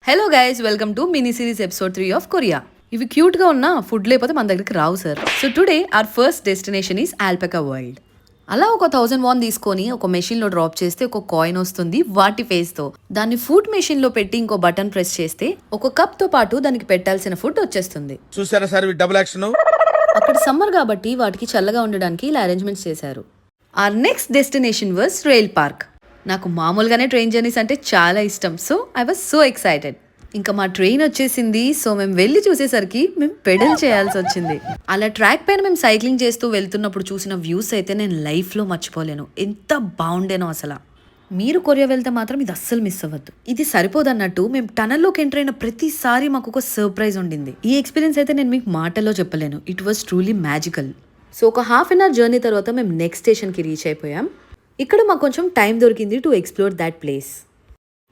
Hello guys, welcome to mini series episode 3 of Korea. ఇవి cute గా ఉన్న food లేకపోతే మన దగ్గరికి రావు sir. So today our first destination is Alpaca World. అలా ఒక 1000 వాన్ తీసుకొని ఒక మెషిన్ లో డ్రాప్ చేస్తే ఒక కాయిన్ వస్తుంది వాటి ఫేస్ తో. దాన్ని ఫుడ్ మెషిన్ లో పెట్టి ఇంకో బటన్ ప్రెస్ చేస్తే ఒక కప్ తో పాటు దానికి పెట్టాల్సిన ఫుడ్ వచ్చేస్తుంది. చూసారా సార్ డబుల్ యాక్షన్. అక్కడ సమ్మర్ కాబట్టి వాటికి చల్లగా ఉండడానికి ఇలా అరేంజ్మెంట్స్ చేశారు. Our next destination was rail park. నాకు మామూలుగానే ట్రైన్ జర్నీస్ అంటే చాలా ఇష్టం. So I was so excited. ఇంకా మా ట్రైన్ వచ్చేసింది. సో మేము వెళ్ళి చూసేసరికి మేము పెడల్ చేయాల్సి వచ్చింది. అలా ట్రాక్ పైన మేము సైక్లింగ్ చేస్తూ వెళ్తున్నప్పుడు చూసిన వ్యూస్ అయితే నేను లైఫ్లో మర్చిపోలేను. ఎంత బాగుండేనో అసలు. మీరు కొరియా వెళ్తే మాత్రం ఇది అస్సలు మిస్ అవ్వద్దు. ఇది సరిపోదన్నట్టు మేము టనల్లోకి ఎంటర్ అయిన ప్రతిసారి మాకు ఒక సర్ప్రైజ్ ఉండింది. ఈ ఎక్స్పీరియన్స్ అయితే నేను మీకు మాటల్లో చెప్పలేను. It was truly magical. So ఒక హాఫ్ అన్ అవర్ జర్నీ తర్వాత మేము నెక్స్ట్ స్టేషన్కి రీచ్ అయిపోయాం. ఇక్కడ మాకు కొంచెం టైం దొరికింది టు ఎక్స్ప్లోర్ దాట్ ప్లేస్.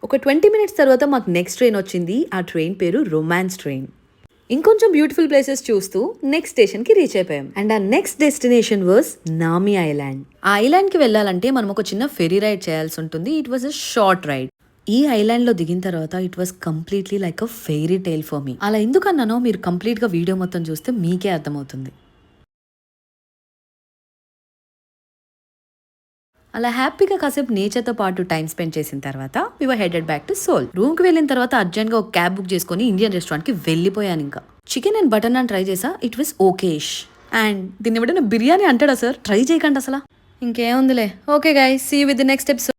ఒక 20 మినిట్స్ తర్వాత మాకు నెక్స్ట్ ట్రైన్ వచ్చింది. ఆ ట్రైన్ పేరు రొమాన్స్ ట్రైన్. ఇంకొంచెం బ్యూటిఫుల్ ప్లేసెస్ చూస్తూ నెక్స్ట్ స్టేషన్కి రీచ్ అయిపోయాం. అండ్ ఆ నెక్స్ట్ డెస్టినేషన్ వాజ్ నామి ఐలాండ్. ఆ ఐలాండ్కి వెళ్ళాలంటే మనం ఒక చిన్న ఫెరీ రైడ్ చేయాల్సి ఉంటుంది. It was a short ride. ఈ ఐలాండ్ లో దిగిన తర్వాత it was completely like a fairy tale for me. అలా ఎందుకన్నానో మీరు కంప్లీట్ గా వీడియో మొత్తం చూస్తే మీకే అర్థమవుతుంది. అలా హ్యాపీగా కాసేపు నేచర్తో పాటు టైం స్పెండ్ చేసిన తర్వాత వి వర్ హెడెడ్ బ్యాక్ టు సోల్. రూమ్కి వెళ్ళిన తర్వాత అర్జెంట్గా ఒక క్యాబ్ బుక్ చేసుకొని ఇండియన్ రెస్టారెంట్కి వెళ్ళిపోయాను. ఇంకా chicken and butter naan try చేసా. It was okayish. అండ్ దీన్ని ఎవడైనా బిర్యానీ అంటాడా సార్? ట్రై చేయకండి అసలు. ఇంకేముందిలే. Okay guys, see you with the next episode.